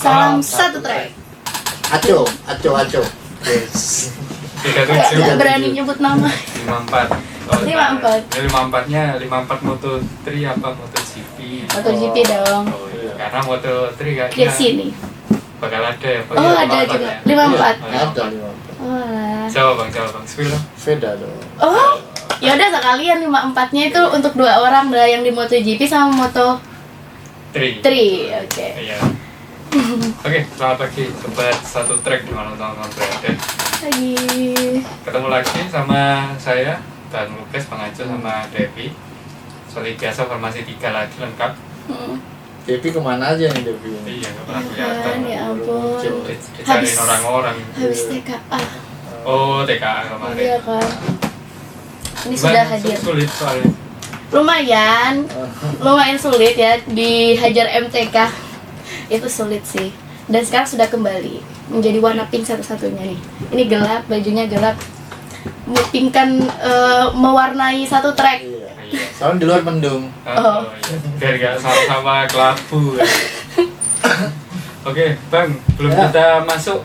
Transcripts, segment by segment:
Salam satu track. Aco. Yes. 37 Tidak berani nyebut nama. 54. 54. Ini 54-nya 54 Moto3 apa MotoGP? MotoGP dong. Oh iya. Karena Moto3 Di kayaknya sini. bakal ada ya. Oh, ada juga. 54. Ada 54. Oh, lah. Coba bang, spill dong. Veda dong. Oh, ya udah sekalian 54-nya itu untuk 2 orang lah, yang di MotoGP sama Moto3. 3. Oke. Iya. Oke, selamat pagi sobat satu track dimanapun berada. Lagi. Ketemu lagi sama saya dan Lukas, Bang Aco sama Devi. Seperti biasa formasi 3 lagi lengkap. Devi kemana aja nih Devi? Iya, nggak pernah Kan, kelihatan. ya ampun. Dicariin Habis- orang-orang. Habis TKA. Oh, TKA kemarin. Iya kan. Ini Cuman sudah hadir. Sulit soalnya. Lumayan sulit ya, dihajar MTK. Itu sulit sih. Dan sekarang sudah kembali menjadi warna pink satu-satunya nih. Ini gelap, bajunya gelap. Pink kan mewarnai satu track. Iya. Iya. Soalnya di luar mendung. Oh. Iya. Biar gak sama-sama kelabu. Oke, Bang, belum Ya. kita masuk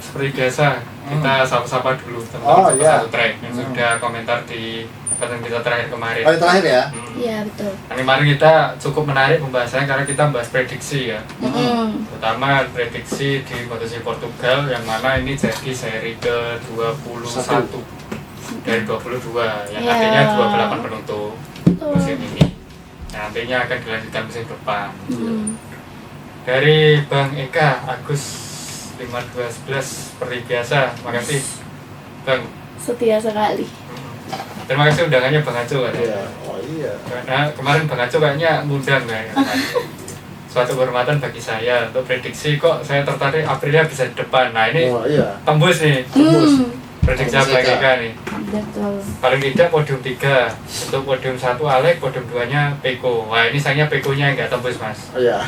seperti biasa, kita sapa-sapa dulu Oh, tentang iya. satu track yang sudah komentar di konten kita terakhir kemarin. Oh, yang terakhir ya? Iya, betul. Nah, kemarin kita cukup menarik pembahasannya karena kita bahas prediksi ya, terutama prediksi di MotoGP Portugal yang mana ini jadi seri ke-21 dari 22 yang Ya. artinya 2 balapan penutup Betul. musim ini. Nah, nantinya akan dilanjutkan musim depan. Hmm. Dari Bang Eka Agus 5211 seperti biasa, makasih Bang. Setia sekali. Terima kasih undangannya Bang Aco kan. Iya. Oh iya. Karena kemarin Bang Aco kayaknya ngundang kayaknya. Suatu kehormatan bagi saya untuk prediksi kok saya tertarik Aprilia bisa di depan. Nah ini Oh iya. tembus nih prediksi Tembus Bang Eka. Eka nih. Betul. Paling tidak podium 3 untuk podium 1 Alex, podium 2 nya Peko. Wah ini sayangnya Peko nya nggak tembus mas. Oh iya.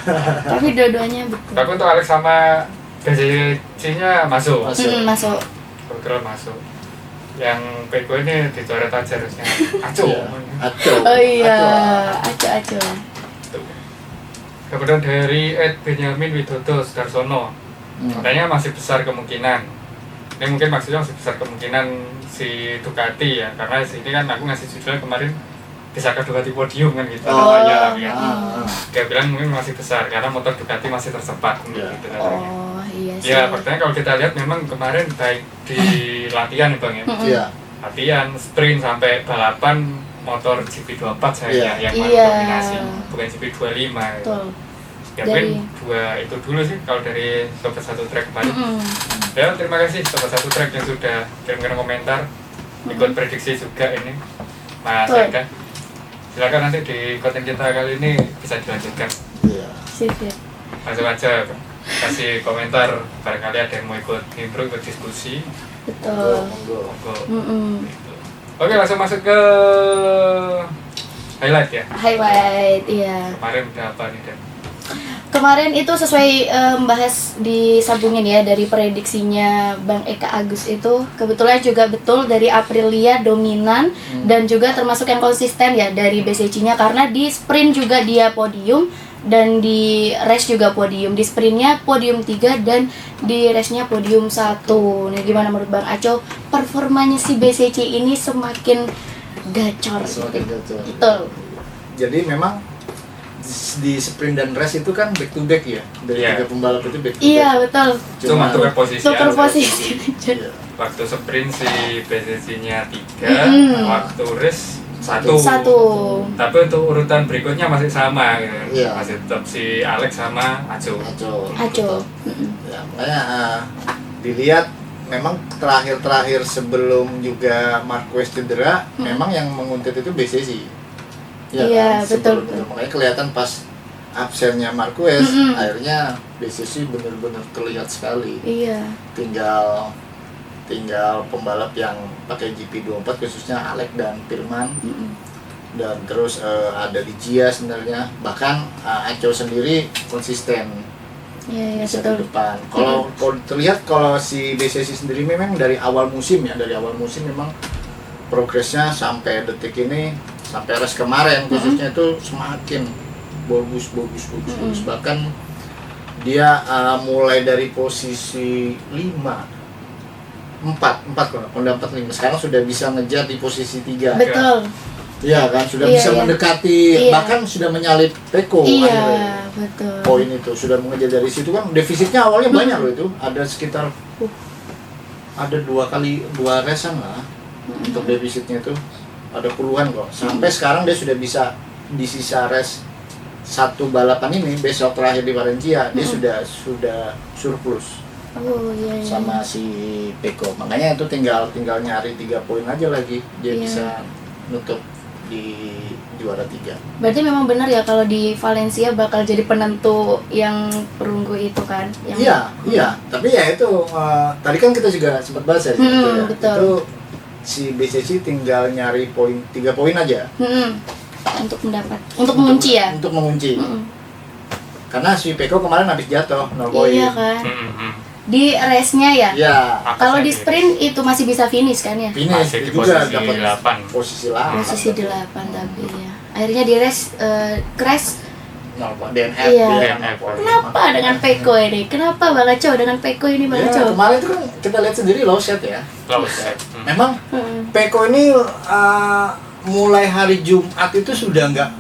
Tapi dua-duanya betul. Tapi untuk Alex sama BCC nya masuk. Masuk. Kebetulan masuk. Yang Peko ini dicoret aja harusnya. Aco. Iya. Aco. Oh iya, Aco. aco. Kemudian dari Ed Benyamin Widodo Sudarsono, katanya masih besar kemungkinan. Ini mungkin maksudnya masih besar kemungkinan si Ducati ya, karena sini kan aku ngasih judulnya kemarin bisa ke Ducati podium kan gitu namanya tapi kan. Dia bilang mungkin masih besar karena motor Ducati masih tersepat gitu katanya. Oh iya sih. Ya, pertanyaan kalau kita lihat memang kemarin baik di latihan ya Bang ya. Iya. Latihan, sprint sampai balapan motor GP24 saya yang Iya. dominasi, bukan GP25 gitu. Betul. Ya mungkin dua itu dulu sih kalau dari sobat satu track kemarin. Ya terima kasih sobat satu track yang sudah kirimkan komentar, ikut prediksi juga ini Mas Betul. Eka. Silakan nanti di konten kita kali ini bisa dilanjutkan. Iya. Sip. Langsung aja kasih komentar, barangkali ada yang mau ikut intro, ikut diskusi. Betul. Monggo. Monggo. Mm-mm. Oke langsung masuk ke highlight ya. Highlight, iya. Kemarin udah apa nih Dan? Kemarin itu sesuai bahas disambungin ya dari prediksinya Bang Eka Agus itu kebetulan juga betul dari Aprilia dominan dan juga termasuk yang konsisten ya dari BCC-nya karena di sprint juga dia podium dan di race juga podium. Di sprintnya podium 3 dan di race-nya podium 1. Nah, gimana menurut Bang Aco performanya si BCC ini semakin gacor? Semakin gacor. Betul. Jadi memang di sprint dan race itu kan back to back ya. Dari Iya. 3 pembalap itu back to back. Iya, betul. Cuma tukar posisi Tukar aja. posisi aja. Iya. Waktu sprint si BCC-nya 3, waktu race 1. Tapi untuk urutan berikutnya masih sama gitu. Iya. Masih tetap si Alex sama Aco. Aco. Ya, makanya dilihat memang terakhir sebelum juga Marquez cedera, memang yang menguntit itu BCC. Ya, Iya, kan? Sebelum betul. itu. Makanya kelihatan pas absennya Marquez, akhirnya BCC benar-benar terlihat sekali. Iya. Tinggal pembalap yang pakai GP24 khususnya Alex dan Firman. Dan terus ada di Gia sebenarnya, bahkan Aco sendiri konsisten Iya, bisa betul. di depan. Kalau terlihat kalau si BCC sendiri memang dari awal musim memang progresnya sampai detik ini, sampai race kemarin khususnya itu semakin bagus. Bahkan Dia mulai dari posisi 4 kalau Honda 45 sekarang sudah bisa ngejar di posisi 3. Betul. Iya kan, sudah Iya, bisa iya. mendekati, Iya. bahkan sudah menyalip Peko Iya, akhirnya. betul. Poin itu sudah mengejar dari situ kan, defisitnya awalnya banyak loh itu, ada sekitar ada 2 racean lah untuk defisitnya itu, ada puluhan kok. Sampai sekarang dia sudah bisa di sisa race 1 balapan ini, besok terakhir di Valencia dia sudah surplus Oh iya, iya. sama si Peko. Makanya itu tinggal nyari 3 poin aja lagi dia Iya. bisa nutup di juara 3. Berarti memang benar ya kalau di Valencia bakal jadi penentu yang perunggu itu kan? Yang Iya. Tapi ya itu tadi kan kita juga sempat bahas ya, di situ ya. betul. Itu si BCC tinggal nyari 3 poin aja. Untuk mengunci ya. Untuk mengunci. Mm-mm. Karena si Peko kemarin habis jatuh 0 poin. Iya kan. Di race-nya ya. Iya. Kalau di sprint itu masih bisa finish kan ya? Finish Masih di juga posisi dapat 8. posisi 8. Posisi 8 tapi ya. Akhirnya di race crash. 0 poin. DNF. Iya. DNF. Kenapa dengan Peko ini? Kenapa Bang Aco dengan Peko ini Bang Ya, Aco? kemarin itu kan kita lihat sendiri low set ya. Low set. Memang Mm. Peko ini mulai hari Jumat itu sudah nggak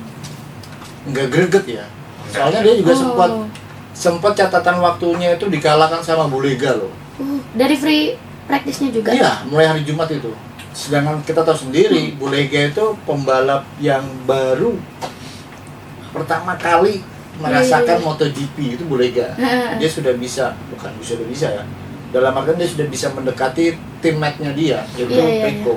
greget ya. Soalnya dia juga sempat catatan waktunya itu dikalahkan sama Bulega loh. Dari free practice-nya juga. Iya, mulai hari Jumat itu. Sedangkan kita tahu sendiri, Bulega itu pembalap yang baru pertama kali merasakan MotoGP itu Bulega. Dia sudah bisa ya. Dalam artian dia sudah bisa mendekati teammate-nya dia, yaitu Peko.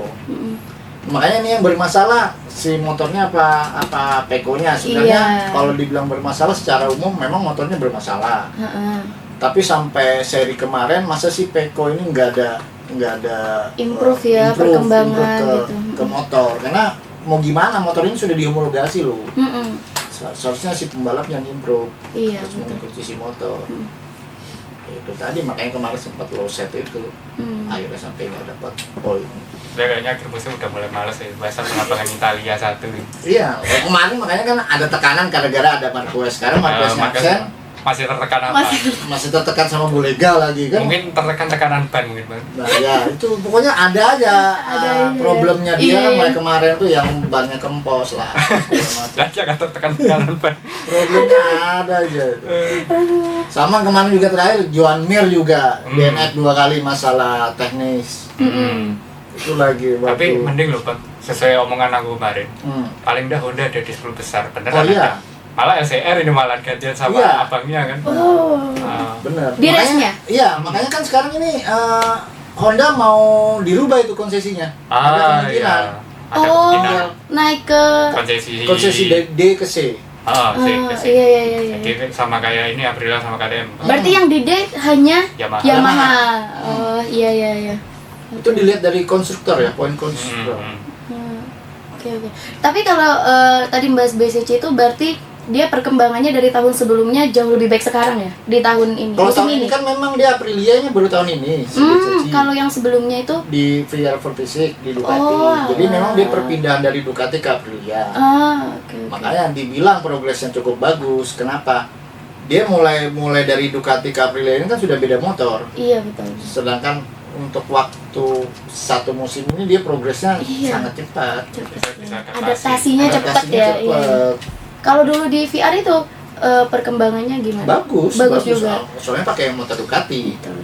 Makanya ini yang bermasalah si motornya apa Pekonya. Sebenarnya kalau dibilang bermasalah secara umum memang motornya bermasalah. Tapi sampai seri kemarin masa si Peko ini nggak ada improve perkembangan gitu. ke motor, karena mau gimana motor ini sudah dihomologasi loh. Seharusnya si pembalap yang improve Iya, terus betul. mengikuti si motor. Itu tadi makanya kemarin sempat low set itu akhirnya sampai nggak dapat poin. Dia kayaknya akhir musim udah mulai males ya, bahasa lapangan Italia 1. Iya, kemarin makanya kan ada tekanan gara-gara ada Marquez. Sekarang Marquez absen, masih tertekan apa? masih tertekan sama Bulega lagi kan. Mungkin tertekan tekanan ban mungkin Bang. Nah ya itu pokoknya ada aja problemnya dia kan mulai kemarin tuh yang bannya kempos lah. Dan jangan tertekan tekanan ban. Problemnya ada aja. Sama kemarin juga terakhir Joan Mir juga DNF 2 kali masalah teknis. Itu lagi Tapi waktu. mending loh Bang, sesuai omongan aku kemarin. Paling dah Honda ada di 10 besar, beneran Oh iya. ada. Malah LCR ini malah gantian sama Iya. abangnya kan. Bener. Di race-nya? Iya, makanya kan sekarang ini Honda mau dirubah itu konsesinya. Ada kemungkinan. Iya. Ada Oh, kemungkinan. naik ke Konsesi D ke C. sih. iya. Jadi sama kayak ini Aprilia sama KTM. Berarti yang di D hanya Yamaha. Oh, iya. Itu dilihat dari konstruktor ya, poin konstruktor. Oke. Tapi kalau tadi bahas BCC itu berarti dia perkembangannya dari tahun sebelumnya jauh lebih baik sekarang ya di tahun ini. Kalau musim tahun ini kan memang dia Aprilianya baru tahun ini. si BCC. Kalau yang sebelumnya itu Di VR46 di Ducati. Oh, Jadi memang dia perpindahan dari Ducati ke Aprilia. oke. Makanya dibilang progresnya cukup bagus. Kenapa? Dia mulai dari Ducati ke Aprilia ini kan sudah beda motor. Iya, betul. Sedangkan untuk waktu satu musim ini dia progresnya sangat cepat. Bisa Adaptasinya cepat ya. Iya. cepat. Kalau dulu di VR itu perkembangannya gimana? Bagus juga. Soalnya pakai motor Ducati. Betul.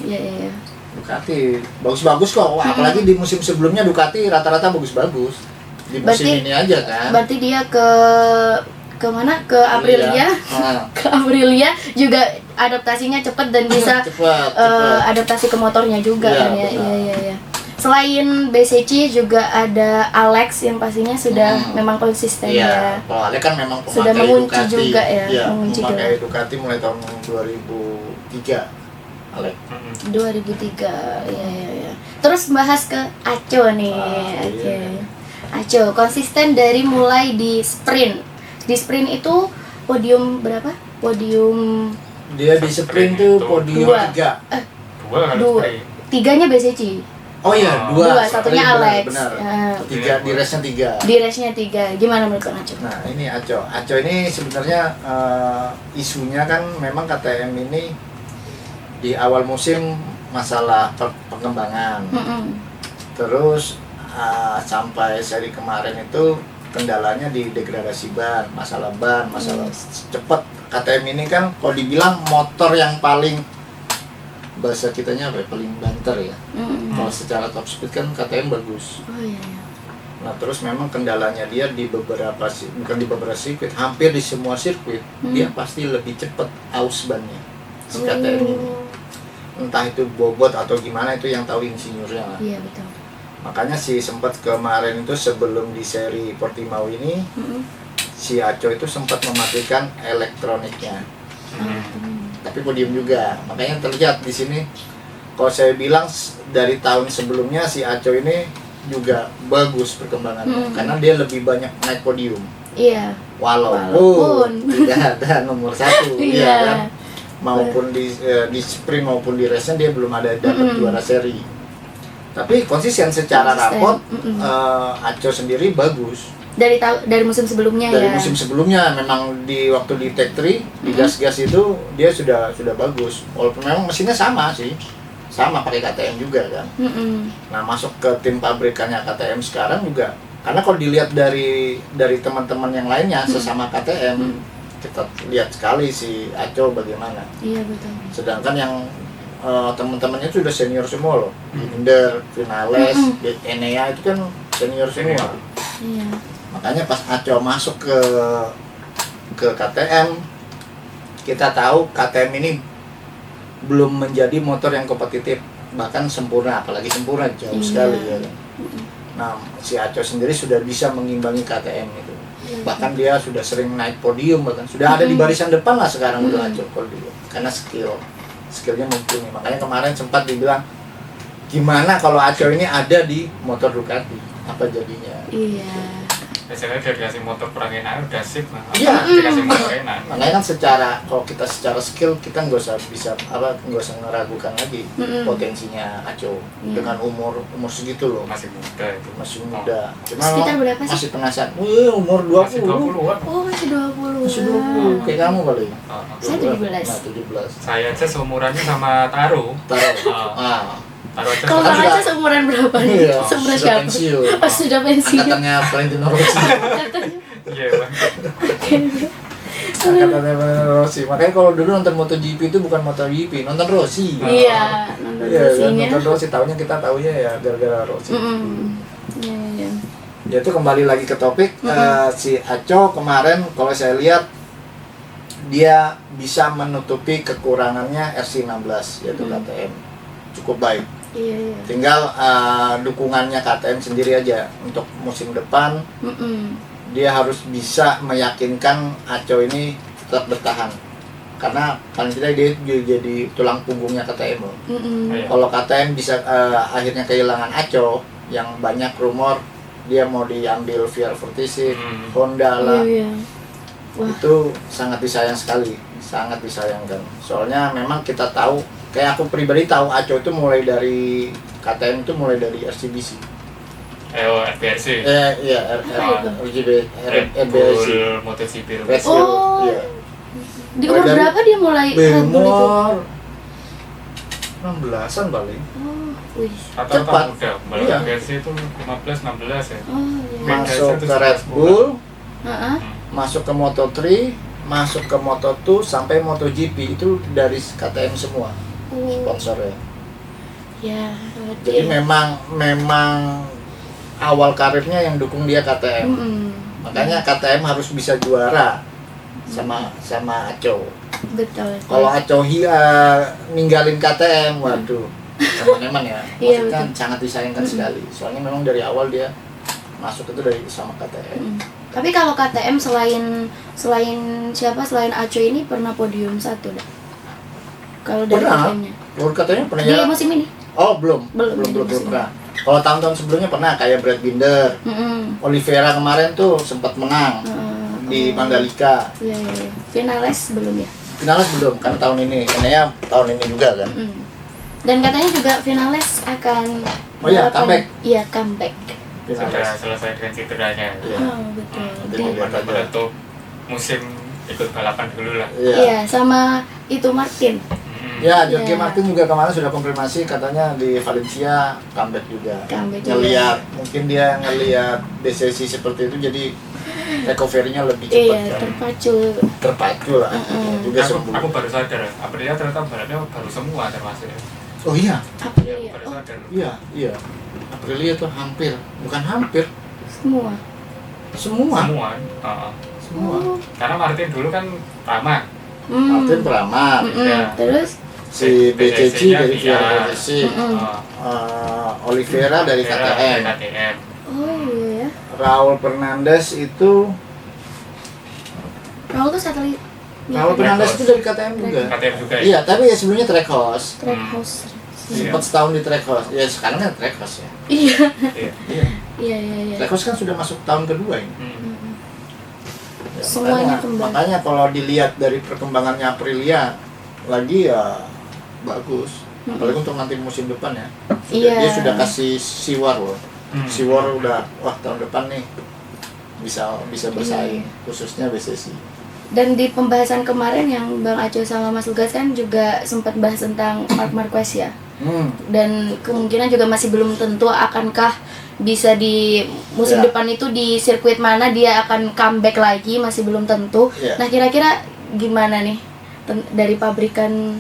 Iya. Ducati bagus kok. Wah, apalagi di musim sebelumnya Ducati rata-rata bagus-bagus. Di musim ini aja kan. Berarti dia ke mana? Ke Aprilia. Ke Aprilia juga adaptasinya cepat dan bisa cepat. adaptasi ke motornya juga Iya, kan ya. benar. Iya. Selain BCC juga ada Alex yang pastinya sudah memang konsisten ya. Kalau Ale kan memang Sudah pemakai mengunci Ducati. juga ya, Iya, mengunci memakai Ducati mulai tahun 2003. Ale. 2003. Iya. Terus bahas ke Aco nih. Iya. Aco konsisten dari mulai di sprint. Di sprint itu podium berapa? Podium Dia di sprint tuh podium Dua. 3. Dua kan Dua. sprint. 3-nya BCC. Oh iya, Dua, satunya Benar, Alex. Benar. Ya. Di race-nya 3. Di race-nya 3. Gimana menurut Bang Aco? Nah, ini Aco. Aco ini sebenarnya isunya kan memang KTM ini di awal musim masalah pengembangan. Terus sampai seri kemarin itu kendalanya di degradasi ban, masalah cepet. KTM ini kan kalau dibilang motor yang paling, bahasa kitanya apa ya, paling banter ya. Kalau secara top speed kan KTM bagus. Oh iya. Nah terus memang kendalanya dia di bukan di beberapa sirkuit, hampir di semua sirkuit dia pasti lebih cepat aus bannya si KTM ini. Entah itu bobot atau gimana, itu yang tahu insinyurnya lah. Iya betul. Makanya si sempat kemarin itu sebelum di seri Portimao ini si Aco itu sempat mematikan elektroniknya. Tapi podium juga, makanya terlihat di sini. Kalau saya bilang dari tahun sebelumnya si Aco ini juga bagus perkembangannya, karena dia lebih banyak naik podium. Iya. Walaupun tidak ada nomor 1, Iya. ya kan? Maupun di sprint maupun di race dia belum ada dapat juara seri. Tapi konsisten secara rapot, Aco sendiri bagus. Dari musim sebelumnya Dari ya. musim sebelumnya memang di waktu di Tech 3 di gas-gas itu dia sudah bagus. Walaupun memang mesinnya sama sih, sama pakai KTM juga kan. Nah masuk ke tim pabrikannya KTM sekarang juga, karena kalau dilihat dari teman-teman yang lainnya sesama KTM, kita lihat sekali si Aco bagaimana. Iya betul. Sedangkan yang teman-temannya itu sudah senior semua loh. Binder, Vinales, Enea itu kan senior semua. Iya. Makanya pas Aco masuk ke KTM, kita tahu KTM ini belum menjadi motor yang kompetitif, bahkan sempurna, apalagi sempurna jauh sekali ya. Nah, si Aco sendiri sudah bisa mengimbangi KTM itu. Bahkan dia sudah sering naik podium, bahkan sudah ada di barisan depan lah sekarang udah Aco podium. Karena skillnya mumpuni. Makanya kemarin sempat dibilang, gimana kalau Aco ini ada di motor Ducati, apa jadinya? Iya. Biasanya dia dikasih motor kurang enak udah sip lah. Iya. Dikasih motor enak. Makanya kan kalau kita secara skill kita nggak usah meragukan lagi potensinya Aco dengan umur segitu loh. Masih muda itu. Masih muda. Cuma Sekitar berapa sih? masih penasaran. Umur 20. Masih 20-an. Oh masih 20. Masih 20 kayak kamu kali. Saya 17. Nah, 17. Saya aja seumurannya sama Taro. Taruh. Taro aja Kalau Kan Bang sudah- Aco seumuran berapa nih? Iya, Seumuran sudah siapa? pensiun. Oh sudah pensiun. Angkatannya Valentino Rossi. Iya bang. Angkatannya Valentino Rossi. Makanya kalau dulu nonton MotoGP itu bukan MotoGP, nonton Rossi. Iya, nonton Iya, Rossi-nya. nonton Rossi. Kita taunya ya gara-gara Rossi. Iya, iya. Ya itu kembali lagi ke topik, si Aco kemarin kalau saya lihat dia bisa menutupi kekurangannya RC16 yaitu KTM, cukup baik. Iya. Tinggal dukungannya KTM sendiri aja untuk musim depan. Dia harus bisa meyakinkan Aco ini tetap bertahan, karena paling tidak dia jadi tulang punggungnya KTM loh. Kalau KTM bisa akhirnya kehilangan Aco, yang banyak rumor dia mau diambil VR Vertisin, Honda lah. Wah. Itu sangat disayang sekali, sangat disayangkan. Soalnya memang kita tahu, kayak aku pribadi tahu Aco itu mulai dari KTM itu mulai dari RCBC. FBRC. Iya, Red RBC. Bull MotoGP. Red Bull, Oh. iya. Di umur Mulai dari berapa dia mulai Red Bull itu? Umur 16-an paling. Oh, wih. Rata-rata muda. Balap Iya. FBRC itu 15-16 ya. Oh, iya. Masuk Beda ke aja Red tuh Bull, Heeh. masuk ke Moto3, masuk ke Moto2 sampai MotoGP itu dari KTM semua sponsornya. Ya, Jadi memang awal karirnya yang dukung dia KTM. Makanya KTM harus bisa juara sama Aco. betul. Kalau Aco ninggalin KTM, waduh, teman-teman ya, Iya, maksudnya betul. sangat disayangkan sekali. Soalnya memang dari awal dia masuk itu dari sama KTM. Tapi kalau KTM selain Aco ini pernah podium 1 dah. Kalau dari Pernah. KTM-nya. Menurut KTM pernah Di ya? musim ini. Oh belum Belum pernah. Kalau tahun-tahun sebelumnya pernah kayak Brad Binder, Oliveira kemarin tuh sempat menang di Mandalika. Iya. Finales belum ya? Finales belum, kan tahun ini, karena tahun ini juga kan. Dan katanya juga Vinales akan Oh iya, balapan. comeback. Iya, comeback. Sudah selesai dengan cederanya. Iya. Oh, betul. Nanti Dan- dilihat aja. Menutup musim ikut balapan dulu lah. Iya. Iya, sama itu Martin. Ya, Jorge Iya. Martin juga kemarin sudah konfirmasi katanya di Valencia comeback juga. Comeback juga. Ngeliat, mungkin dia ngeliat BCC seperti itu jadi recovery-nya lebih cepat Iya, kan. terpacu. Terpacu lah. Juga sembuh. Aku baru sadar, Aprilia ternyata balapnya baru semua termasuk ya. Oh iya, Apa Iya, ya? aku baru Oh, sadar. iya. Aprilia tuh hampir, bukan hampir, semua. semua. Semua. Oh. Karena Martin dulu kan Prama. Martin Pramac, Iya. Terus si BCC dari Iya. Via BCC, Oliveira dari KTM, KTM. oh iya ya. Raul Fernandez itu, Raul tuh satelit. Raul Fernandez itu dari KTM juga. KTM juga ya. Iya, tapi ya sebelumnya Trackhouse. Trackhouse. Sempat setahun di Trackhouse. Ya sekarang kan Trackhouse ya. Iya. Iya. Iya. Iya. Trackhouse kan sudah masuk tahun kedua ini. Ya, Semuanya makanya- kembali. Makanya kalau dilihat dari perkembangannya Aprilia lagi ya bagus. Apalagi untuk nanti musim depan ya. Iya. Dia sudah kasih siwar loh. Hmm. Siwar udah wah tahun depan nih bisa bersaing khususnya BCC. Dan di pembahasan kemarin yang Bang Aco sama Mas Lugas kan juga sempat bahas tentang Marc Marquez ya. Dan kemungkinan juga masih belum tentu akankah bisa di musim Ya. depan itu di sirkuit mana dia akan comeback lagi, masih belum tentu. Ya. Nah, kira-kira gimana nih dari pabrikan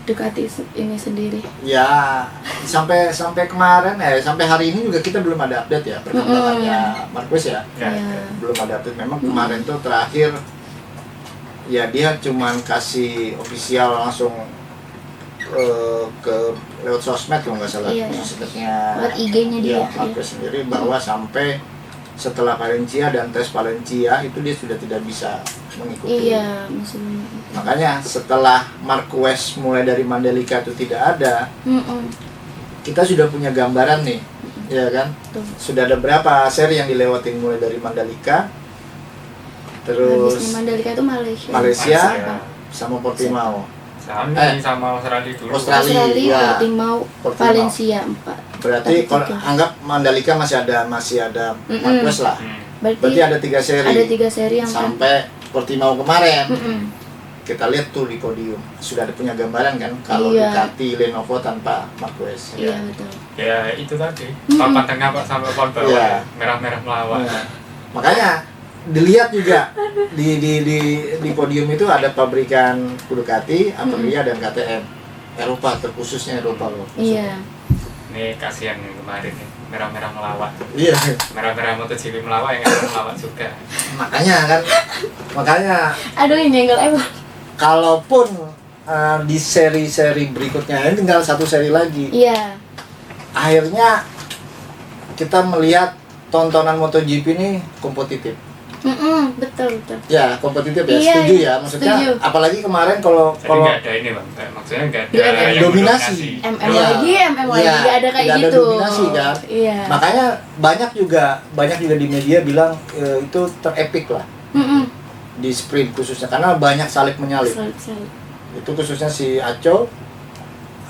Ducati ini sendiri? Ya sampai kemarin sampai hari ini juga kita belum ada update ya perkembangannya Marquez ya. Ya. Ya. Belum ada update. Memang kemarin tuh terakhir ya dia cuman kasih official langsung ke lewat sosmed kalau nggak salah. Iya. Sosmednya Lewat IG-nya dia. Marquez sendiri bahwa sampai setelah Valencia dan tes Valencia itu dia sudah tidak bisa mengikuti. Iya, maksudnya. Makanya setelah Marquez mulai dari Mandalika itu tidak ada, kita sudah punya gambaran nih, ya kan? Tuh. Sudah ada berapa seri yang dilewatin mulai dari Mandalika, terus Habis di Mandalika itu Malaysia. Malaysia, Malaysia. sama Portimao. Sama Australia dulu. Australia. Australia, ya. Portimao, Portimao. Valencia 4. Berarti Tapi kalau tiga. anggap Mandalika masih ada Marquez lah. Berarti ada 3 seri. Ada 3 seri yang Sampai Portimao kemarin. Mm-mm. Kita lihat tuh di podium sudah ada punya gambaran kan kalau Iya. Ducati Lenovo tanpa Marquez. Iya, betul. Ya itu tadi. Papan tengah Pak sama papan bawah. Iya. Merah-merah melawan. Nah, makanya dilihat juga di podium itu ada pabrikan Ducati, Aprilia dan KTM. Eropa terkhususnya Eropa loh. Iya. Ini kasihan nih kemarin nih. Merah-merah melawan. Iya. Merah-merah MotoGP melawan yang ada melawan juga. Makanya Aduh, ini nyenggol emang. kalaupun di seri-seri berikutnya ini tinggal 1 seri lagi. Iya. Akhirnya kita melihat tontonan MotoGP ini kompetitif. Betul. Ya, kompetitif ya, Iya, setuju iya, ya. Maksudnya setuju. apalagi kemarin kalau Jadi nggak ada ini bang, maksudnya nggak ada Iya, yang dominasi. MM Iya. lagi, Iya, nggak ada kayak tidak ada gitu. dominasi, kan? Iya. makanya banyak juga di media bilang itu terepik lah di sprint khususnya karena banyak salib menyalip. Salib. Itu khususnya si Aco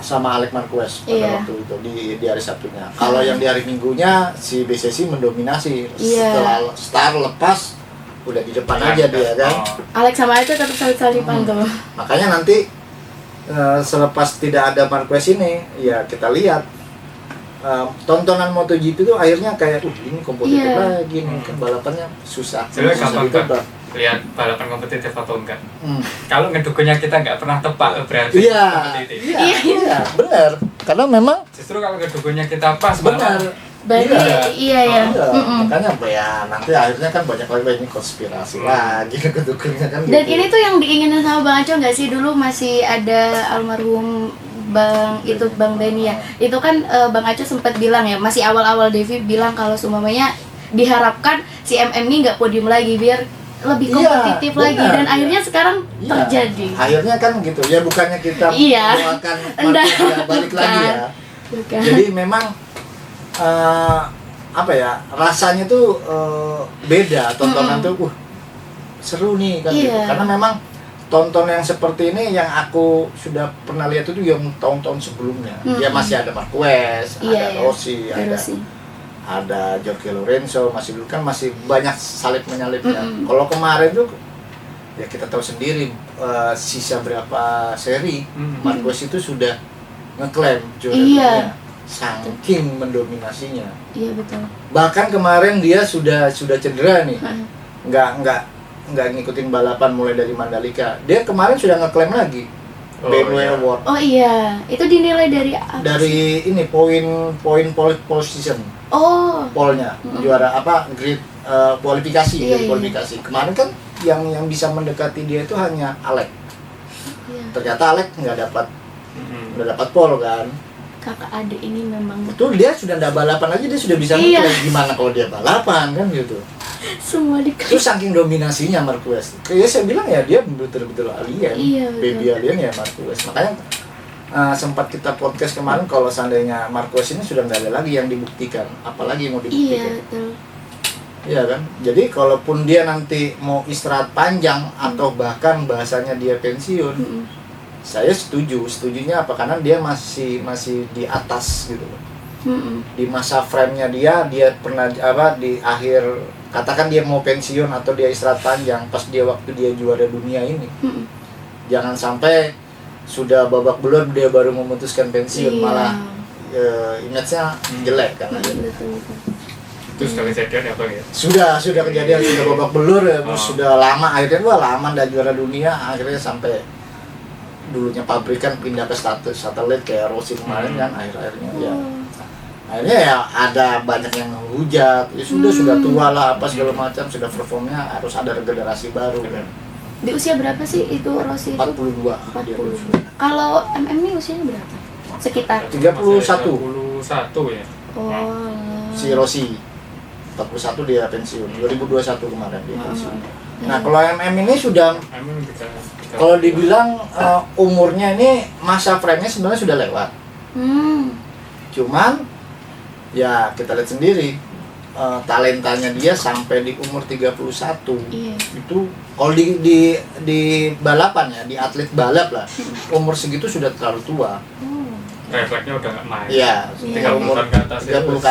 sama Alex Marquez pada Iya. waktu itu di hari Sabtunya. Kalau yang di hari Minggunya si BCC mendominasi. Iya. Setelah Star lepas udah di depan aja dia kan. Alex sama itu tetap salib-saliban tuh. Makanya nanti selepas tidak ada Marquez ini ya kita lihat tontonan MotoGP itu akhirnya kayak ini kompetitif Iya. lagi nih kan balapannya susah. Sebenarnya Susah gampang ditebak. lihat balapan kompetitif atau enggak. Hmm. Kalau ngedukunya kita nggak pernah tepat berarti Iya, kompetitif. iya, benar. Karena memang Justru kalau ngedukunya kita pas benar. malah Berarti iya ya. Iya, makanya apa ya nanti akhirnya kan banyak lagi ini konspirasi lagi kedukunya kan. Dan gitu. ini tuh yang diinginin sama Bang Aco nggak sih, dulu masih ada almarhum Bang Benny ya. Itu kan Bang Aco sempat bilang ya, masih awal-awal Devi bilang kalau seumpamanya diharapkan si MM ini nggak podium lagi biar lebih kompetitif Iya, lagi, benar. dan akhirnya sekarang Iya, terjadi. akhirnya kan gitu ya, bukannya kita Iya. mendoakan Enggak. Marquez ya, balik lagi ya. Bukan. Jadi memang apa ya rasanya tuh beda tontonan tuh seru nih kan gitu. Iya. Karena memang tonton yang seperti ini yang aku sudah pernah lihat itu yang tahun-tahun sebelumnya. Dia masih ada Marquez, ada Rossi, ada Jorge Lorenzo, masih dulu kan masih banyak salib menyalipnya. Kalau kemarin tuh ya kita tahu sendiri sisa berapa seri Marquez itu sudah ngeklaim juara dunia, saking mendominasinya. Iya betul. Bahkan kemarin dia sudah cedera nih, nggak ngikutin balapan mulai dari Mandalika. Dia kemarin sudah ngeklaim lagi BMW Award. Oh iya, itu dinilai dari apa? Dari ini poin pole position. Oh. Polnya juara apa grid kualifikasi dari kualifikasi. Kemarin kan yang bisa mendekati dia itu hanya Alex. Ternyata Alex nggak dapat pole kan. Kakak adik ini memang betul, dia sudah nggak balapan aja dia sudah bisa ngeklaim. Gimana kalau dia balapan kan gitu. Semua itu saking dominasinya Marquez. Kayak saya bilang ya dia betul-betul alien, baby alien ya Marquez. Makanya sempat kita podcast kemarin kalau seandainya Marquez ini sudah nggak ada lagi yang dibuktikan, apalagi yang mau dibuktikan. Iya betul. Iya kan. Jadi kalaupun dia nanti mau istirahat panjang atau bahkan bahasanya dia pensiun, saya setujunya apa, karena dia masih di atas gitu. Di masa frame-nya dia pernah di akhir, katakan dia mau pensiun atau dia istirahat panjang pas waktu dia juara dunia ini. Jangan sampai sudah babak belur dia baru memutuskan pensiun, malah image-nya jelek kan. Itu sudah kejadian ya Bang ya? Sudah kejadian, sudah babak belur ya, sudah lama akhirnya lama dan juara dunia, akhirnya sampai dulunya pabrikan pindah ke status satelit kayak Rossi kemarin kan, akhirnya ya ada banyak yang menghujat, ya sudah tua lah apa segala macam, sudah performnya harus ada regenerasi baru kan. Di usia berapa sih itu Rossi itu? 42. Kalau ini usianya berapa? Sekitar 31 ya. Oh. Si Rossi 41 dia pensiun 2021 kemarin dia pensiun. Nah kalau ini sudah kalau dibilang umurnya ini masa frame-nya sebenarnya sudah lewat. Cuman ya kita lihat sendiri talentanya dia sampai di umur 31. Itu kalau di balapan ya, di atlet balap lah, umur segitu sudah terlalu tua. Refleksnya udah nggak main. Iya, 30 ke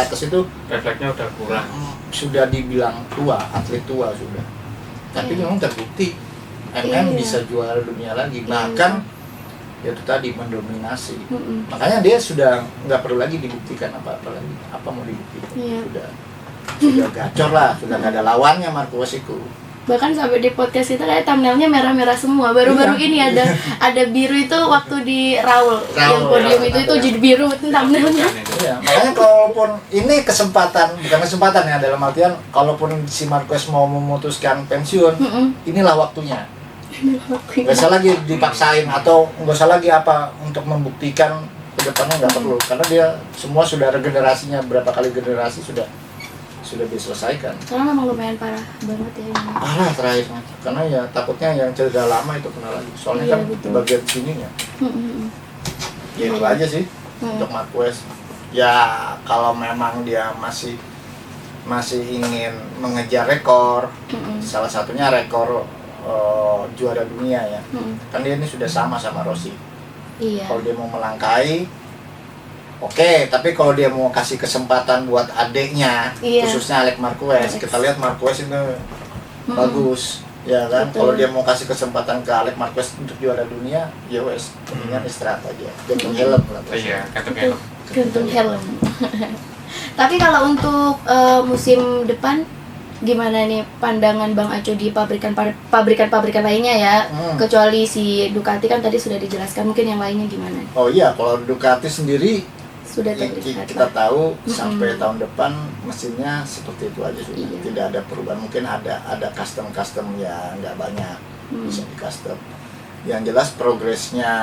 atas itu refleksnya udah kurang. Sudah dibilang tua, atlet tua sudah. Tapi memang terbukti bisa juara dunia lagi, bahkan itu tadi mendominasi. Makanya dia sudah nggak perlu lagi dibuktikan apa-apa lagi. Apa mau dibuktikan? Sudah gacor lah, sudah nggak ada lawannya Marquez itu. Bahkan sampai di podcast itu kayak thumbnailnya merah-merah semua. Baru-baru ini ada biru itu waktu di Raul yang podium itu jadi biru thumbnailnya. Iya, makanya kalaupun ini bukan kesempatan ya, dalam artian kalaupun si Marquez mau memutuskan pensiun, inilah waktunya. Nggak usah lagi dipaksain atau nggak usah lagi apa untuk membuktikan ke depannya, nggak perlu, karena dia semua sudah regenerasinya berapa kali generasi sudah diselesaikan. Karena memang lumayan parah banget ya ini. Parah terakhirnya, karena ya takutnya yang cedera lama itu kena lagi. Soalnya kan betul. Bagian sininya. Ya itu aja sih untuk Marquez. Ya kalau memang dia masih ingin mengejar rekor, salah satunya rekor juara dunia ya. Kan dia ini sudah sama Rossi. Iya. Kalau dia mau melangkahi, oke, tapi kalau dia mau kasih kesempatan buat adiknya, khususnya Alex Marquez, kita lihat Marquez itu bagus, ya kan? Kalau dia mau kasih kesempatan ke Alex Marquez untuk juara dunia, ya wes, mendingan istirahat aja, gantung helm lah. Iya, gantung helm. Tapi kalau untuk musim depan, gimana nih pandangan Bang Aco di pabrikan lainnya ya? Kecuali si Ducati kan tadi sudah dijelaskan, mungkin yang lainnya gimana? Oh iya, kalau Ducati sendiri sudah kita tahu sampai tahun depan mesinnya seperti itu aja sudah. Tidak ada perubahan, mungkin ada custom ya nggak banyak, bisa di custom. Yang jelas progresnya,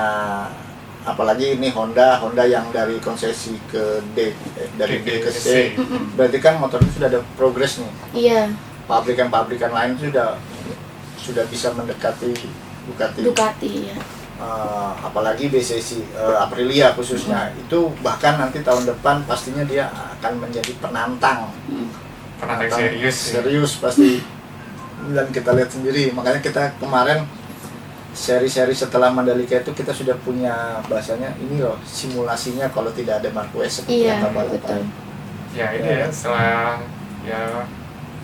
apalagi ini Honda yang dari konsesi ke D, dari D ke C, berarti kan motornya sudah ada progres nih. Iya. Pabrikan lain sudah bisa mendekati Ducati ya. Apalagi BCC, Aprilia khususnya, itu bahkan nanti tahun depan pastinya dia akan menjadi penantang serius pasti, dan kita lihat sendiri. Makanya kita kemarin seri-seri setelah Mandalika itu kita sudah punya bahasanya ini loh simulasinya kalau tidak ada Marquez seperti Iya, apa balapan. betul. Ya ini Ya. ya setelah ya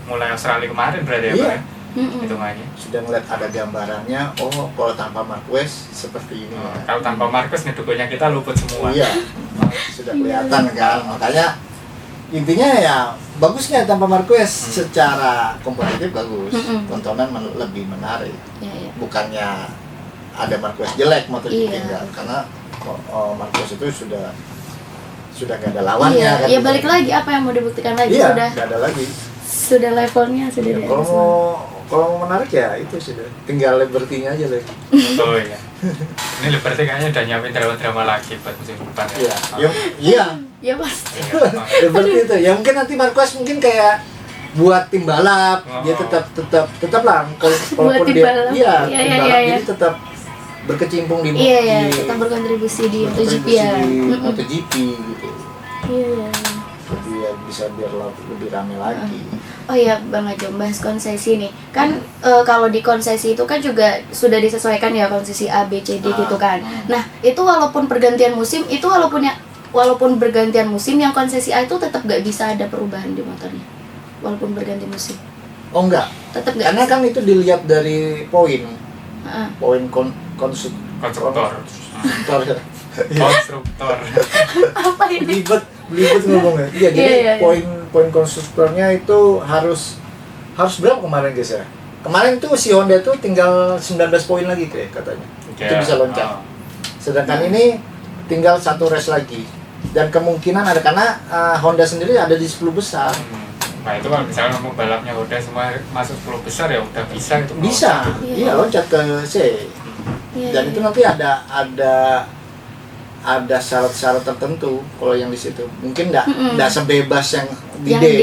mulai Australia kemarin berarti ya Iya. Pak ya? Hitungannya. Sudah ngeliat ada gambarannya, oh kalau tanpa Marquez seperti ini. Oh, ya. kalau tanpa Marcus nih dukunya kita luput semua. Iya, sudah kelihatan kan. Makanya intinya ya bagusnya tanpa Marquez secara kompetitif bagus. Tontonan lebih menarik. Iya, iya. Bukannya ada Marquez jelek MotoGP Iya. enggak, karena Marquez itu sudah nggak ada lawannya Iya, kan. ya balik lagi apa yang mau dibuktikan lagi, Iya, sudah nggak ada lagi. levelnya sudah Ya, di kalau atas. mau menarik ya itu sudah tinggal Liberty-nya aja lagi. Oh iya. Ini Liberty kayaknya udah nyiapin drama-drama lagi buat musim depan Iya, ya. iya. Ya pasti. Liberty itu ya mungkin nanti Marquez mungkin kayak buat tim balap dia tetap lah Buat walaupun tim dia balap. iya Iya, tim iya, balap iya, jadi tetap berkecimpung di Iya ya, di- kita berkontribusi di MotoGP berkontribusi ya. di MotoGP gitu. Iya. Jadi ya bisa biar lebih rame lagi. Oh iya Bang Ajo, bahas konsesi nih. Kan kalau di konsesi itu kan juga sudah disesuaikan ya konsesi A, B, C, D gitu kan. Nah, itu walaupun pergantian musim, itu walaupun bergantian musim yang konsesi A itu tetap gak bisa ada perubahan di motornya. Walaupun berganti musim. Oh enggak, Tetap gak karena bisa. kan itu dilihat dari poin Heeh. poin Konstruktor. konstruktor. Konstruktor. Apa ini? Belibet ngomongnya. Iya, jadi Iya, iya. poin konstruktornya itu harus berapa kemarin guys ya? Kemarin tuh si Honda tuh tinggal 19 poin lagi katanya. Itu bisa loncat. Oh. Sedangkan ini tinggal 1 race lagi. Dan kemungkinan ada karena Honda sendiri ada di 10 besar. Nah itu kalau misalnya mau balapnya udah semua masuk 10 besar ya udah bisa itu. Bisa. Iya. Iya, loncat ke C. Iya, Dan iya. itu nanti ada syarat-syarat tertentu kalau yang di situ. Mungkin enggak sebebas yang di Yang D. D.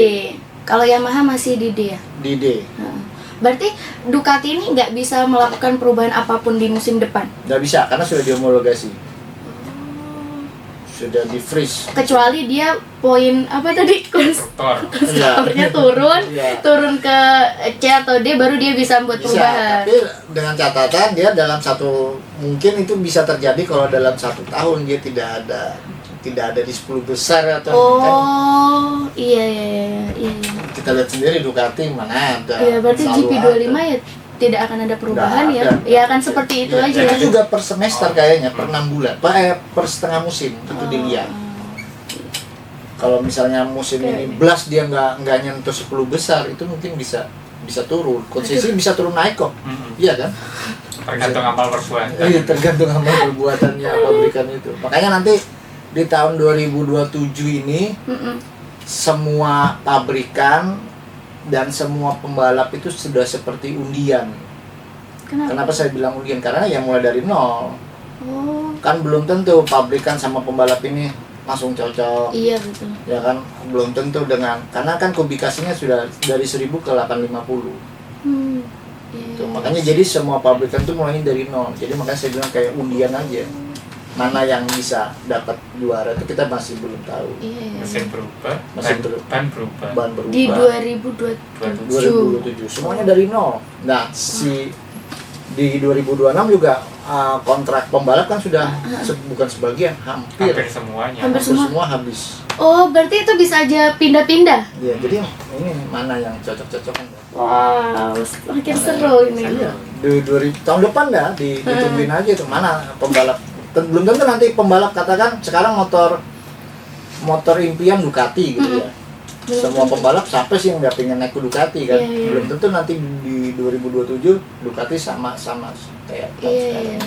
Kalau Yamaha masih di D ya. Di D. Heeh. Berarti Ducati ini nggak bisa melakukan perubahan apapun di musim depan, Nggak bisa karena sudah dihomologasi. Sudah di freeze. kecuali dia poin apa tadi Konstruktor. konstruktornya turun Iya. turun ke C atau D baru dia bisa buat Bisa, perubahan. tapi dengan catatan dia dalam mungkin itu bisa terjadi kalau dalam 1 tahun dia tidak ada di 10 besar atau kan Oh, iya iya iya iya. kita lihat sendiri Ducati mana ada. Iya, berarti selalu GP25 ada. ya tidak akan ada perubahan Nggak ya. ada. Ya akan seperti itu Iya, aja itu ya. juga per semester kayaknya, per 6 bulan, per setengah musim itu dilihat. Kalau misalnya musim Oke. ini blast dia nggak nyentuh 10 besar itu mungkin bisa turun. Konsisten bisa turun naik kok. Iya kan? Tergantung amal perbuatan. Iya, tergantung sama perbuatannya pabrikan itu. Makanya nanti di tahun 2027 ini Mm-mm. semua pabrikan dan semua pembalap itu sudah seperti undian. Kenapa saya bilang undian? Karena ya mulai dari nol. Oh, Kan belum tentu pabrikan sama pembalap ini langsung cocok. iya betul. Ya kan belum tentu karena kan kubikasinya sudah dari 1000 ke 850. Iya. Tuh, makanya jadi semua pabrikan tuh mulainya dari nol. Jadi makanya saya bilang kayak undian aja. Mana yang bisa dapat juara itu kita masih belum tahu. Iya, iya. Mesin berubah, Mesin berubah. ban berubah. Ban berubah. Di 2027. 2027 semuanya dari nol. Nah, di 2026 juga kontrak pembalap kan sudah bukan sebagian, hampir semuanya. Hampir hampir semua. semua habis. Oh, berarti itu bisa aja pindah-pindah. Ya, jadi ini mana yang cocok-cocokan. Wow, makin seru ini. Iya, tahun depan dah ditungguin aja tuh mana pembalap. Belum tentu nanti pembalap katakan sekarang motor impian Ducati gitu ya. Semua pembalap siapa sih yang nggak pengen naik ke Ducati kan? Iya, iya. Belum tentu nanti di 2027 Ducati sama kayak tahun Iya, sekarang. iya.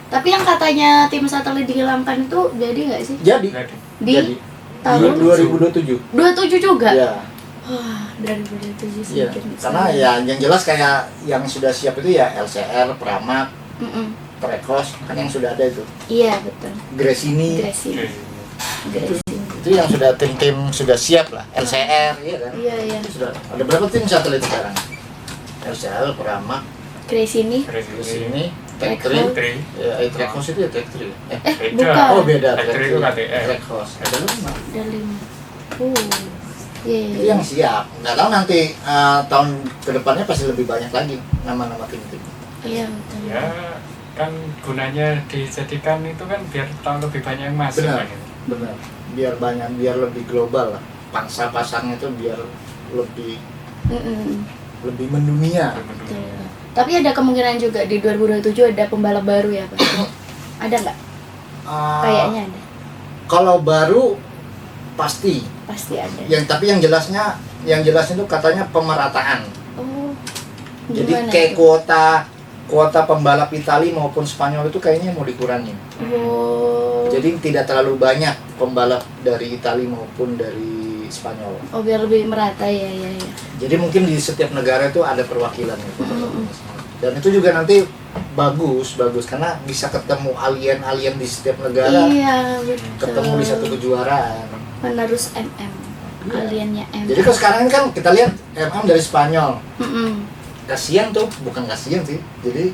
Tapi yang katanya tim satelit dihilangkan itu jadi nggak sih? Jadi Di tahun 2027. 27 juga? Iya. Wah, dari 27 sih. Iya. Karena ya yang jelas kayak yang sudah siap itu ya LCR, Pramac, Precos kan yang sudah ada itu. Iya, betul. Gresini. Gresini. Itu yang sudah tim-tim sudah siap lah. LCR, iya kan? Iya, iya. Itu sudah ada berapa tim satelit sekarang? LCR, Pramac, Gresini. Gresini, Tech Tech 3, ya, Trecos itu ya Tech 3. Beda. Bukan. Oh beda, Tech 3 itu KTM. Trecos. Ada 5. Ada 5. Iya. Itu yang siap. Nggak tahu nanti tahun kedepannya pasti lebih banyak lagi nama-nama tim-tim. Iya, betul. Ya kan gunanya dijadikan itu kan biar tahun lebih banyak yang masuk Benar. kan itu. Benar. Biar lebih global lah. Pangsa pasarnya itu biar lebih mendunia. Betul. Tapi ada kemungkinan juga di 2027 ada pembalap baru ya Pak? Ada nggak? Kayaknya ada. Kalau baru pasti. Pasti ada. Tapi yang jelasnya itu katanya pemerataan. Oh. Jadi Gimana kayak tuh? kuota pembalap Italia maupun Spanyol itu kayaknya mau dikurangin. Oh. Jadi tidak terlalu banyak pembalap dari Italia maupun dari Spanyol. Oh, biar lebih merata ya. Jadi mungkin di setiap negara itu ada perwakilan gitu. Dan itu juga nanti bagus karena bisa ketemu alien di setiap negara. Iya, betul. Ketemu di satu kejuaraan. Penerus MM. Iya. Aliennya MM. Jadi kalau sekarang kan kita lihat MM dari Spanyol. Mm-mm. Kasian tuh, bukan kasian sih. Jadi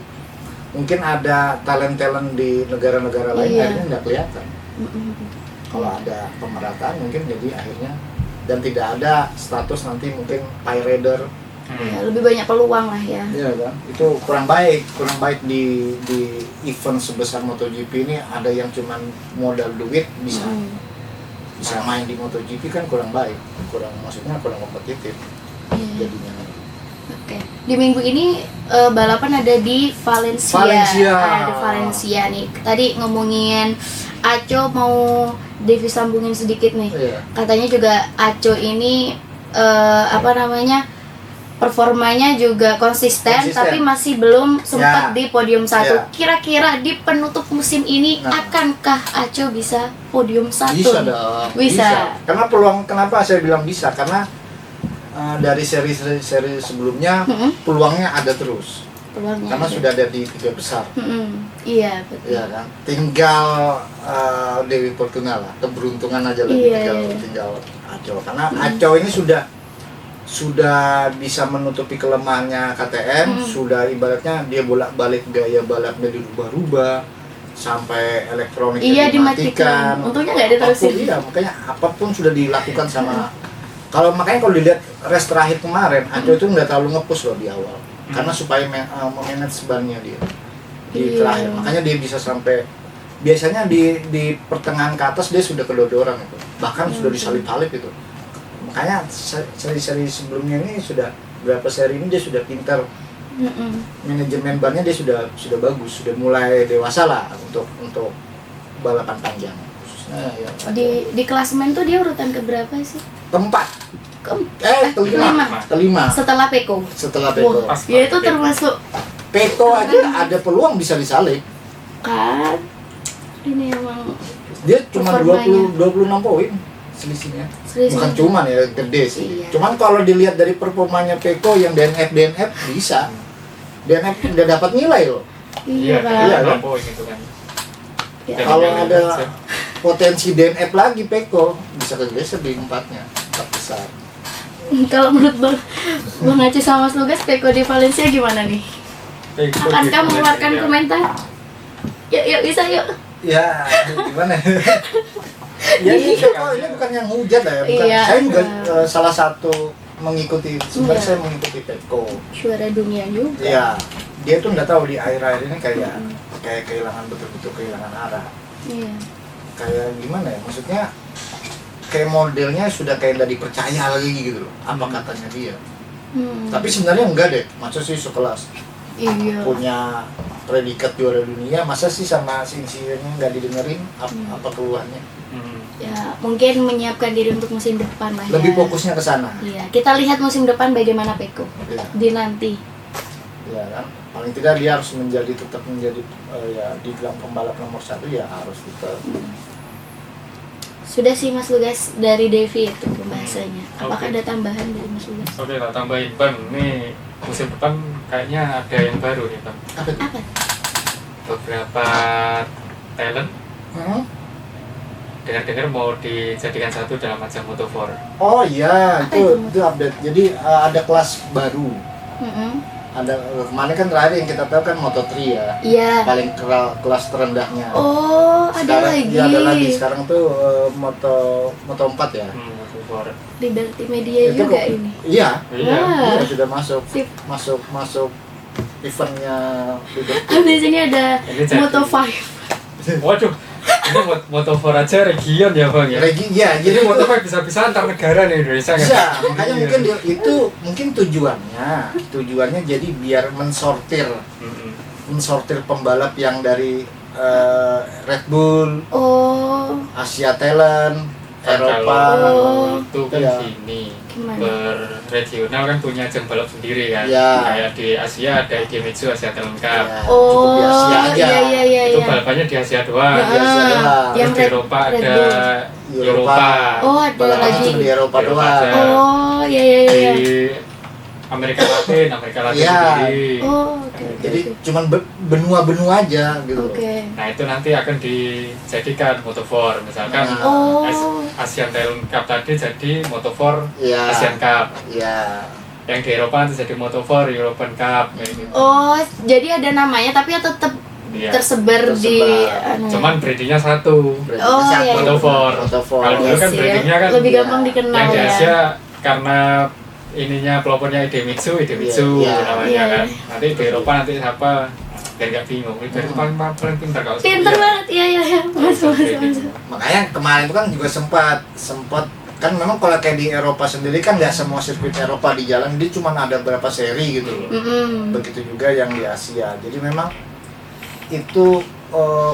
mungkin ada talent di negara-negara lain Iya. akhirnya nggak kelihatan. Mm-mm. Kalau ada pemerataan mungkin jadi akhirnya, dan tidak ada status nanti mungkin pie rider. Ya, lebih banyak peluang lah ya. Iya kan? Itu kurang baik di event sebesar MotoGP ini. Ada yang cuman modal duit bisa main di MotoGP, kan kurang baik, maksudnya kurang kompetitif Iya. jadinya. Oke. Di minggu ini balapan ada di Valencia. Ada Valencia nih. Tadi ngomongin Aco, mau Devi sambungin sedikit nih. Iya. Katanya juga Aco ini performanya juga konsisten, tapi masih belum sempat di podium 1. Ya. Kira-kira di penutup musim ini akankah Aco bisa podium 1? Bisa dong. Bisa. Karena kenapa saya bilang bisa? Karena dari seri sebelumnya peluangnya ada terus. Peluangnya Karena ada. sudah ada di 3 besar. Iya, betul. Iya kan? Tinggal Dewi Fortuna lah. Keberuntungan aja lagi tinggal Aco. Karena Aco ini sudah bisa menutupi kelemahannya KTM, sudah ibaratnya dia bolak-balik gaya balapnya dirubah-rubah sampai elektronik dimatikan. Untungnya nggak diterusin. Iya, makanya apapun sudah dilakukan sama. Makanya kalau dilihat race terakhir kemarin, Aco itu nggak terlalu nge-push loh di awal, karena supaya memanage bannya dia di terakhir. Makanya dia bisa sampai, biasanya di pertengahan ke atas dia sudah kedodoran itu, bahkan sudah disalip-salip itu. Makanya seri-seri sebelumnya ini berapa seri ini dia sudah pintar, manajemen bannya dia sudah bagus, sudah mulai dewasa lah untuk balapan panjang. Khususnya ya, Di klasemen tuh dia urutan keberapa sih? kelima Setelah Peko. Peko. Ya itu termasuk Peko aja ada peluang bisa disalip. Kan ini emang Dia cuma performanya. 26 poin selisihnya. Bukan Selisih. cuman ya, gede sih. Iya. Cuman kalau dilihat dari performanya Peko yang DNF bisa. DNF udah dapat nilai loh. Iya kan. Iya, kan? Gitu kan. Ya. Kalau ada potensi DNF lagi Peko bisa kegeser di 4 besar. Kalau menurut Bang Aceh sama Mas Lugas, Peko di Valencia gimana nih? Akankah mengeluarkan komentar? Yuk bisa yuk. Ya, gimana? Ya ini Peko ini bukan yang hujat ya, bukan. Iya. Saya juga salah satu mengikuti, sebenarnya saya mengikuti Peko. Juara dunia juga. Iya, dia tuh nggak tahu di akhir-akhir ini kayak kehilangan betul-betul kehilangan arah. Iya. Kayak gimana ya? Maksudnya kayak modelnya sudah kayak nggak dipercaya lagi gitu loh. Apa katanya dia? Tapi sebenarnya enggak deh. Masa sih sekelas Iya. punya predikat juara dunia, masa sih sama Insigne nggak didengerin? Apa keluhannya? Ya mungkin menyiapkan diri untuk musim depan lah ya. Lebih fokusnya ke sana. Iya. Kita lihat musim depan bagaimana Peko Iya. dinanti. Ya kan, paling tidak dia harus tetap menjadi ya dibilang pembalap nomor 1 ya harus tetap. Sudah sih Mas Lugas dari Devi itu pembahasannya. Apakah Oke. ada tambahan dari Mas Lugas? Oke lah, tambahin Bang. Nih musim depan kayaknya ada yang baru nih Bang. Apa itu? Apa? Beberapa talent dengar-dengar mau dijadikan satu dalam ajang Moto4. Oh iya, Apa itu update. Jadi ada kelas baru. Ada kemarin kan terakhir yang kita tahu kan Moto3 ya. Iya. Paling kelas terendahnya. Oh, ada Sekarang lagi. ya, ada lagi. Sekarang tuh Moto 4 ya. Moto4. Liberty Media Itu juga kok- ini. Iya. Iya. Wah. Iya sudah masuk. Sip. Masuk eventnya Liberty. Habis ini ada Ini jadi. Moto5. Waduh, ini Moto4 aja region ya bang ya. Iya, Jadi jadi Moto5 bisa antar negara nih Indonesia kan? bisa, makanya Iya. mungkin itu mungkin tujuannya jadi biar mensortir pembalap yang dari Red Bull, Oh, Asia Talent, Eropa. Kalau itu kan Iya. gini, Gimana? per regional kan punya jam balap sendiri kan. Iya. Kayak di Asia ada Idemitsu Asia Talent Cup. Ya, oh, cukup di Asia aja. iya. Itu balapannya di Asia doang. Di Asia doang. Terus Yang di Eropa Red ada Bull. Eropa. Oh, ada Balapannya lagi. cuma di Eropa Eropa doang. aja. Oh, iya. Di Amerika Latin Iya. sendiri. Oh, oke. Jadi cuman benua-benua aja gitu. Oke. Nah itu nanti akan dijadikan Moto4 misalkan Nah. Oh. Asian Talent Cup tadi jadi Moto4 Iya. Asian Cup. Iya. Yang di Eropa nanti jadi Moto4 European Cup kayak gitu. Oh, jadi ada namanya tapi ya tetap Iya. tersebar di Tersebar. anu. Cuman breedingnya satu. Berarti Oh, satu. iya. Moto4. Moto4. Kalau dulu Iya kan sih, breedingnya kan lebih iya. gampang dikenal yang di ya. Asia karena ininya pelopornya Idemitsu Iya, namanya iya. kan. Nanti di Eropa nanti siapa? Biar nggak bingung. Itu paling pintar kalau Pinter sebenarnya. banget, iya. Masuk. Makanya kemarin itu kan juga sempat kan memang kalau kayak di Eropa sendiri kan nggak semua sirkuit Eropa di jalan, dia cuma ada berapa seri gitu loh. Begitu juga yang di Asia. Jadi memang itu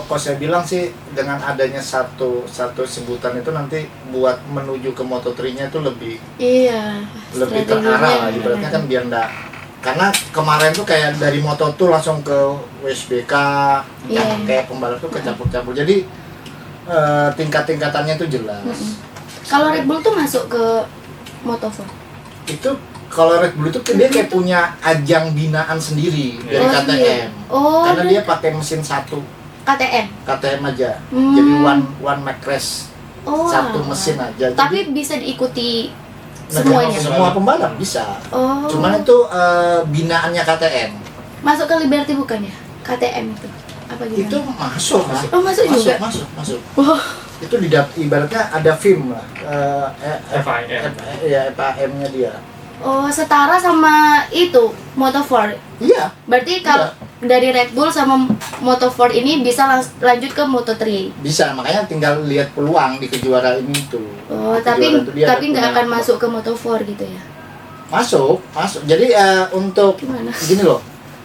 kalau saya bilang sih dengan adanya satu sebutan itu nanti buat menuju ke Moto3-nya itu lebih Iya. terarah lah ibaratnya kan biar enggak, karena kemarin tuh kayak dari Moto2 langsung ke WSBK Iya. kan kayak pembalap tuh kecampur-campur, jadi tingkat-tingkatannya tuh jelas. Kalau Red Bull tuh masuk ke Moto4. Itu kalau Red Bull itu dia kayak punya ajang binaan sendiri dari Oh, KTM iya. Oh, karena dia pakai mesin satu KTM. KTM aja, Hmm. jadi one make race, Oh. satu alah. mesin aja. Jadi Tapi bisa diikuti semua semuanya. pembalap bisa. Oh. Cuman itu binaannya KTM. Masuk ke Liberty bukan ya? KTM itu. Apa gimana? Itu masuk lah. Oh, masuk juga. Masuk. Wah. Itu ibaratnya ada film lah. FIM. FAM-nya dia. Oh, setara sama itu Moto4. Iya. Berarti kalau dari Red Bull sama Moto4 ini bisa lanjut ke Moto3. Bisa, makanya tinggal lihat peluang di kejuaraan ini tuh. Oh, Di tapi kejuaraan itu dia ada nggak punya akan peluang. masuk ke Moto4 gitu ya. Masuk. Jadi untuk Gimana? gini loh.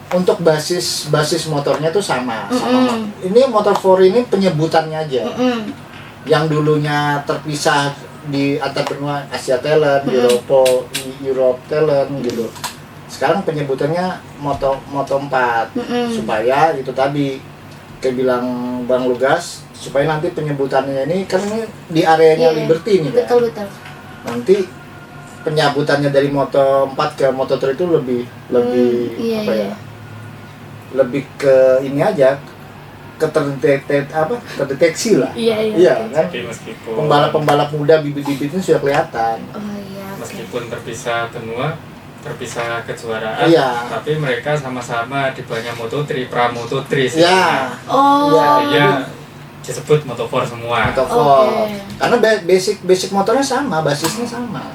Untuk basis motornya tuh sama. Ini Moto4 ini penyebutannya aja. Yang dulunya terpisah di antar benua Asia Talent, Europe Talent gitu. Sekarang penyebutannya Moto4 supaya itu tadi kayak bilang Bang Lugas, supaya nanti penyebutannya ini kan ini di areanya Iya, Liberty nih kan. betul. Nanti penyebutannya dari Moto4 ke Moto3 itu lebih iya, apa iya. ya? Lebih ke ini aja, terdeteksi lah. Iya. Kan Tapi meskipun pembalap muda bibit-bibitnya sudah kelihatan. Oh iya. oke. meskipun terpisah benua, terpisah kejuaraan, Iya. tapi mereka sama-sama di bawahnya Moto3, Pra-Moto3 sih. Ya, Oh. Iya. Iya, disebut Moto4 semua. Moto4. Oke. Karena basic motornya sama, basisnya sama.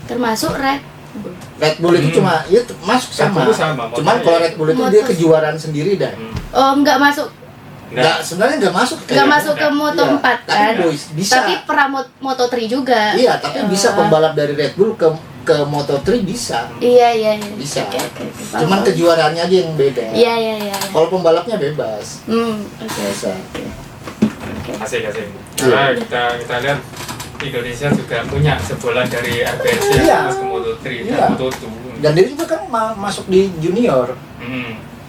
Termasuk Red. Red Bull itu cuma masuk sama. Red Bull sama, Cuman motornya kalau Red Bull itu dia Motor. kejuaraan sendiri dah. Oh, nggak masuk. Sebenarnya nggak masuk. Nggak masuk ke Iya, Moto4 tapi kan? bisa. Tapi Moto3 juga. Iya, tapi bisa pembalap dari Red Bull ke Moto3 bisa. Iya. Bisa. Oke. Cuman kejuaraannya aja yang beda. Iya. Kalau pembalapnya bebas. Oke. Bisa. Asik. Karena kita lihat Indonesia juga punya sebolan dari RBC Iya. terus ke Moto3 Iya. dan Moto2. Dan dia juga kan masuk di junior.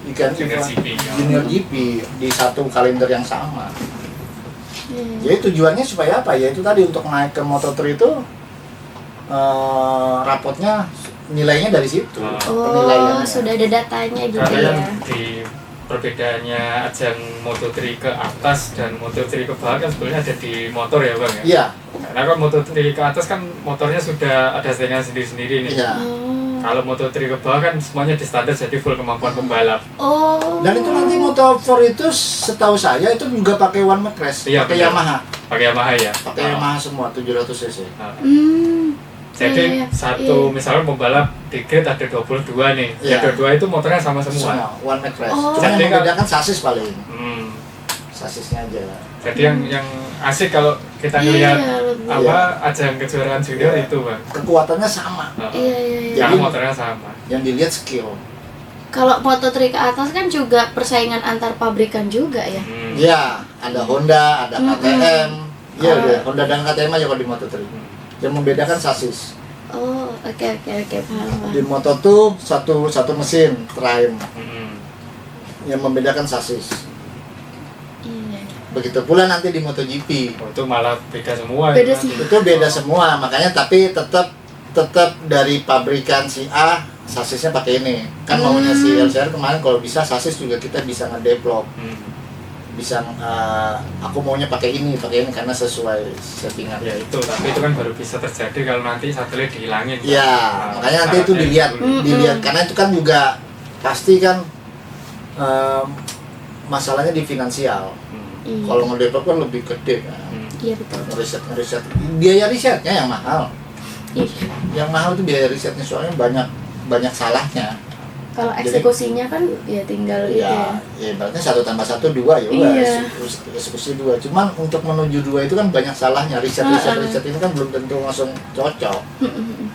Ikan Junior GP, ya. Junior GP di satu kalender yang sama. Iya. Jadi tujuannya supaya apa? Ya itu tadi untuk naik ke Moto3 itu rapotnya nilainya dari situ. Oh, Penilaiannya. sudah ada datanya gitu Karena ya. yang di perbedaannya ajang Moto3 ke atas dan Moto3 ke bawah kan sebenarnya ada di motor ya bang ya? Iya. Karena kan Moto3 ke atas kan motornya sudah ada settingan sendiri-sendiri nih. Iya. Kalau Moto3 ke bawah kan semuanya di standar jadi full kemampuan pembalap. Oh. Dan itu nanti Moto4 itu setahu saya itu juga pakai one make race, Iya, pakai benar. Yamaha. Pakai Yamaha ya? Pakai Yamaha semua 700 cc. Hmm. Jadi Iya, satu misalnya pembalap di grid ada 22 nih. Iya. Ya dua-dua itu motornya sama semua. Semua one make race. Oh. Cuma Jadi yang membedakan sasis paling. Hmm. Sasisnya aja. Jadi yang asik kalau kita Iya, ngelihat lebih. apa ajang kejuaraan junior Iya. itu bang. Kekuatannya sama. Iya, iya, iya. Karena Jadi- motornya sama. Yang dilihat skill. Kalau Moto3 ke atas kan juga persaingan antar pabrikan juga ya. Hmm. Ya, ada Honda, ada KTM. Iya, udah. Honda dan KTM aja kalau di Moto3. Yang membedakan sasis. Oh, oke, paham. Di Moto2 satu mesin Triumph. Hmm. Yang membedakan sasis. Iya. Begitu pula nanti di MotoGP. Oh, itu malah beda semua. Beda ya, semua. Itu beda semua, makanya tapi tetap dari pabrikan si A sasisnya pakai ini. Kan maunya si LCR kemarin kalau bisa sasis juga kita bisa ngedevelop. Hmm. Bisa aku maunya pakai ini karena sesuai settingan. Ya itu, tapi itu kan baru bisa terjadi kalau nanti satelit dihilangin. Ya, Nah, makanya nanti itu syaratnya dilihat, dulu. karena itu kan juga pasti kan masalahnya di finansial. Hmm. Iya. Kalau ngedevelop kan lebih gede kan. Hmm. Iya betul. Riset, biaya risetnya yang mahal. Iya. Yang mahal itu biaya risetnya soalnya banyak salahnya. Kalau Jadi- eksekusinya kan ya tinggal itu ya. Ya ibaratnya 1 + 1 = 2 ya udah Iya. eksekusi 2. Cuman untuk menuju 2 itu kan banyak salahnya. Riset ini kan belum tentu langsung cocok.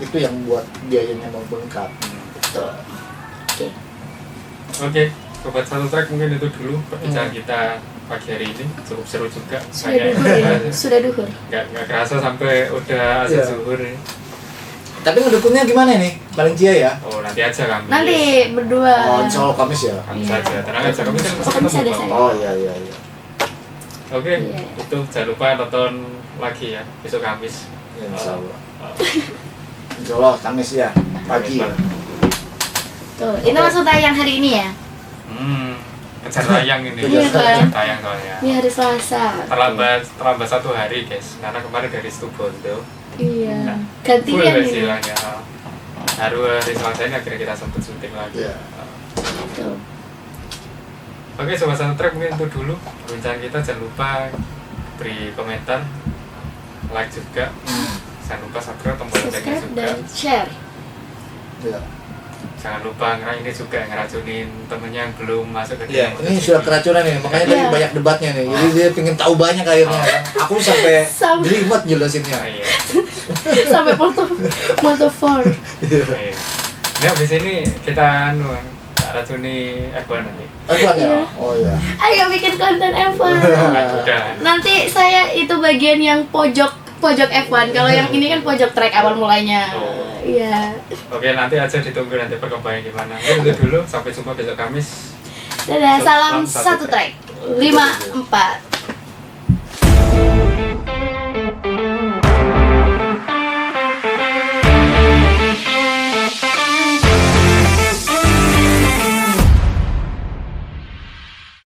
Itu yang buat biayanya membengkak. Betul. Oke. Oke, sobat satu track mungkin itu dulu perbincangan kita pagi hari ini, cukup seru juga. Sudah duhur ya. Sudah duhur. Nggak kerasa sampai udah azan Iya. zuhur nih. Tapi ngedukunnya gimana nih? Valencia ya? Oh nanti aja kami. Nanti berdua. Oh, insya Allah Kamis ya? Kami Iya. saja, tenang aja kami kan Oh, masih Kamis ada ketemu. saya. Bang. Oh iya. Oke, Iya. itu jangan lupa nonton lagi ya besok Kamis. Ya, insya Allah. Oh, Insya Allah Kamis ya, pagi. Tuh, ini langsung tayang hari ini ya. kejar tayang ini. Iya, Kejar Bang. tayang soalnya. Ini hari Selasa. Terlambat 1 hari guys, karena kemarin dari Situbondo. Iya. Nah, Gantian full ini. istilahnya. Baru hari Selasa ini akhirnya kita sempat syuting lagi. Iya. Tuh. Oke, sobat satu track mungkin itu dulu perbincangan kita. Jangan lupa beri komentar, like juga. Jangan lupa subscribe tombol loncengnya Subscribe juga. dan share. Ya. Jangan lupa ini juga ngeracunin temennya yang belum masuk ke Iya, dunia ini MotoGP. sudah keracunan nih, makanya tadi Iya. banyak debatnya nih. Jadi dia pengen tahu banyak akhirnya. Aku sampai Sama. jelimet jelasinnya. Iya. Sampai Moto 4. Iya. Ini habis ini kita racuni F1 nanti. F1 ya? Iya. Oh iya. Ayo bikin konten F1. Udah. Nanti saya itu bagian yang pojok F1. Kalau yang ini kan pojok track awal mulanya. Oh. Iya. Oke, nanti aja ditunggu nanti perkembangan gimana. Oke, itu dulu. Sampai jumpa besok Kamis. Dadah, salam Salam satu satu track. 54.